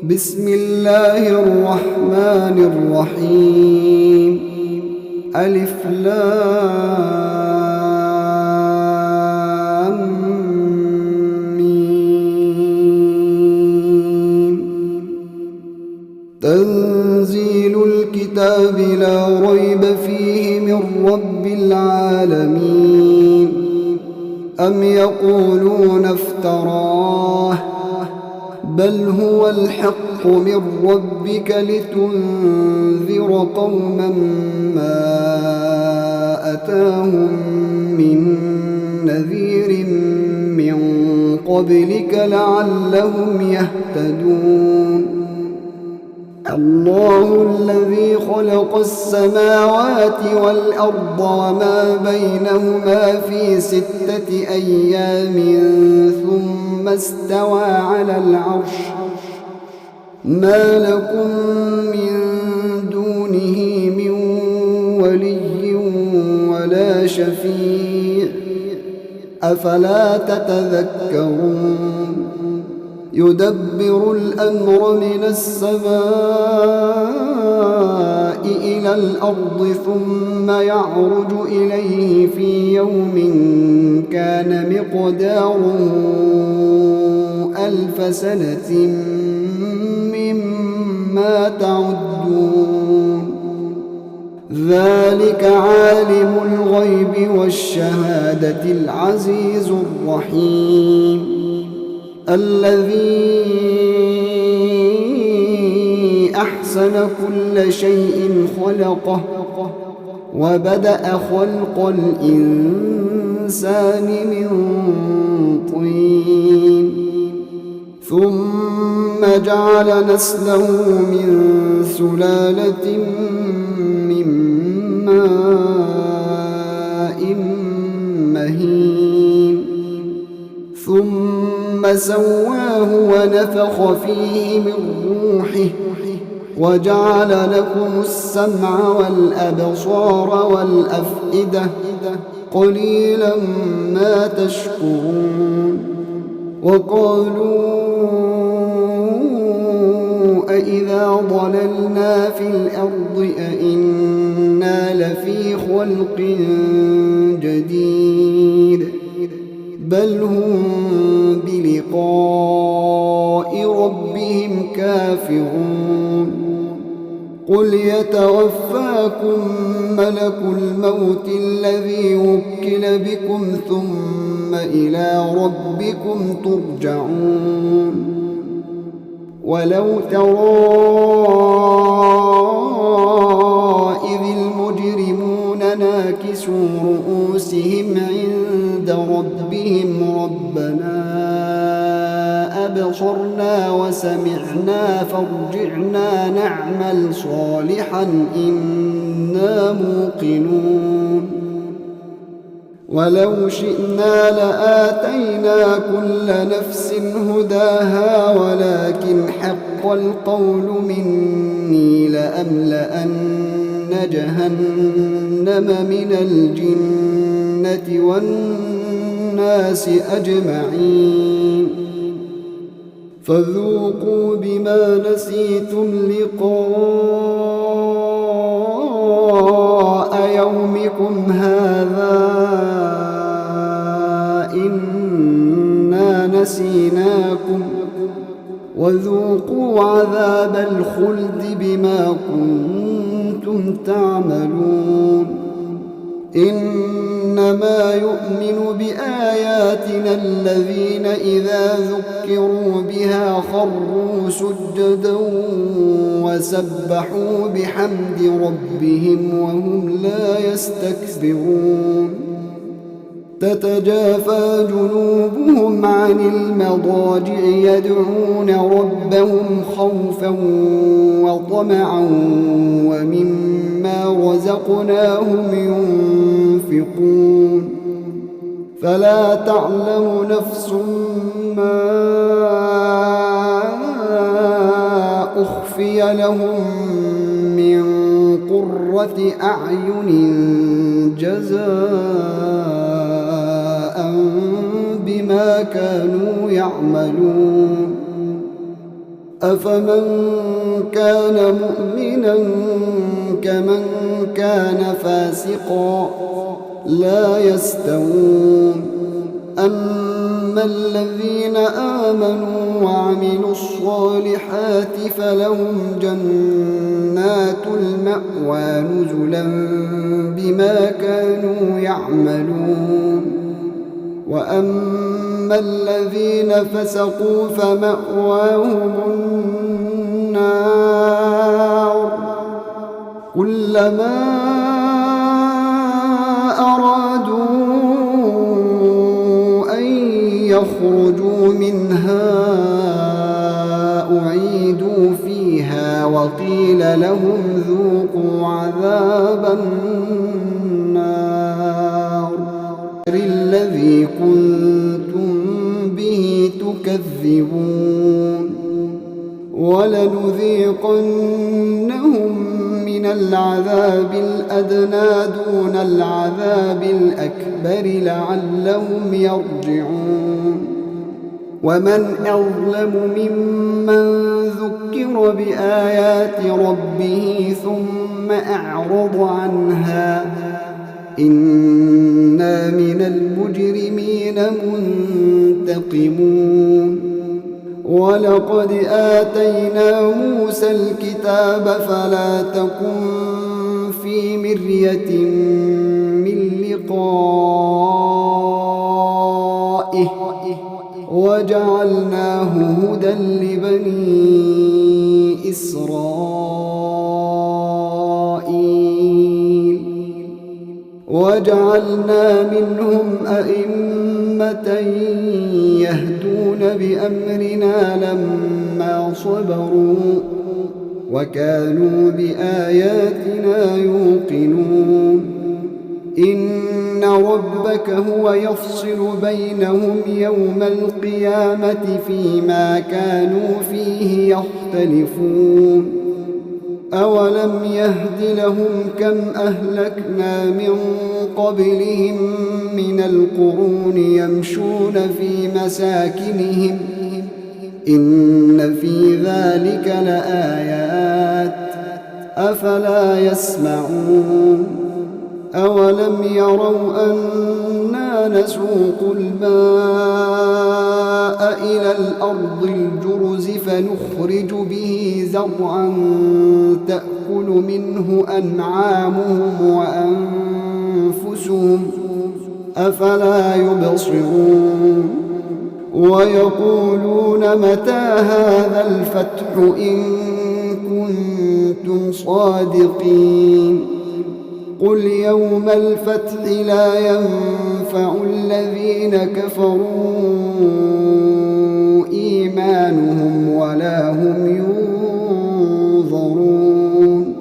بسم الله الرحمن الرحيم. ألف لام ميم. تنزيل الكتاب لا ريب فيه من رب العالمين. أم يقولون افتراه بل هو الحق من ربك لتنذر قوما ما أتاهم من نذير من قبلك لعلهم يهتدون. الله الذي خلق السماوات والأرض وما بينهما في 6 أيام ثم استوى على العرش. ما لكم من دونه من ولي ولا شفيع أفلا تتذكرون. يدبر الأمر من السماء إلى الأرض ثم يعرج إليه في يوم كان مقداره 1000 سنة مما تعدون. ذلك عالم الغيب والشهادة العزيز الرحيم. الذي أحسن كل شيء خلقه وبدأ خلق الإنسان من طين ثم جعل نسله من سلالة من ماء مهين ثم سواه ونفخ فيه من روحه وجعل لكم السمع والأبصار والأفئدة قليلا ما تشكرون. وقالوا أإذا ضللنا في الأرض أإنا لفي خلق جديد بل هم بلقاء ربهم كافرون. قل يتوفاكم ملك الموت الذي وكل بكم ثم إلى ربكم ترجعون. ولو ترى إذ المجرمون ناكسوا رؤوسهم عند ربهم ربنا أبصرنا وسمعنا فارجعنا نعمل صالحا إنا موقنون. ولو شئنا لآتينا كل نفس هداها ولكن حق القول مني لأملأن جهنم من الجنة والناس أجمعين. فذوقوا بما نسيتم لقاء يومكم هذا إنا نسيناكم وذوقوا عذاب الخلد بما كنتم تعملون. إنما يؤمن بآياتنا الذين إذا ذكروا بها خروا سجدا وسبحوا بحمد ربهم وهم لا يستكبرون. تتجافى جنوبهم عن المضاجع يدعون ربهم خوفا وطمعا ومما رزقناهم ينفقون. فلا تعلم نفس ما أخفي لهم من قرة أعين جزاء بما كانوا يعملون. أفمن كان مؤمنا كمن كان فاسقا لا يستوون أما الذين آمنوا وعملوا الصالحات فلهم جنات المأوى نزلا بما كانوا يعملون وأما الذين فسقوا فمأواهم النار كلما أرادوا أن يخرجوا منها أعيدوا فيها وقيل لهم ذوقوا عذاب النار الذي كنتم به تكذبون ولنذيقنهم من العذاب الأدنى دون العذاب الأكبر لعلهم يرجعون ومن أظلم ممن ذكر بآيات ربه ثم أعرض عنها إنا من المجرمين منتقمون ولقد آتينا موسى الكتاب فلا تكن في مرية من لقائه وجعلناه هدى لبني إسرائيل وجعلنا منهم أئمة يهدون بأمرنا لما صبروا وكانوا بآياتنا يوقنون إن ربك هو يفصل بينهم يوم القيامة فيما كانوا فيه يختلفون أولم يهد لهم كم أهلكنا من قبلهم من القرون يمشون في مساكنهم إن في ذلك لآيات أفلا يسمعون أولم يروا أنا نسوق الماء إلى الأرض الجرز فنخرج به زرعا تأكل منه أنعامهم وأنفسهم أفلا يبصرون ويقولون متى هذا الفتح إن كنتم صادقين قل يوم الفتح لا ينفع الذين كفروا إيمانهم ولا هم ينظرون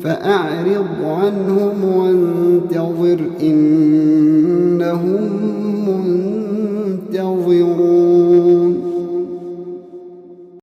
فأعرض عنهم وانتظر إنهم منتظرون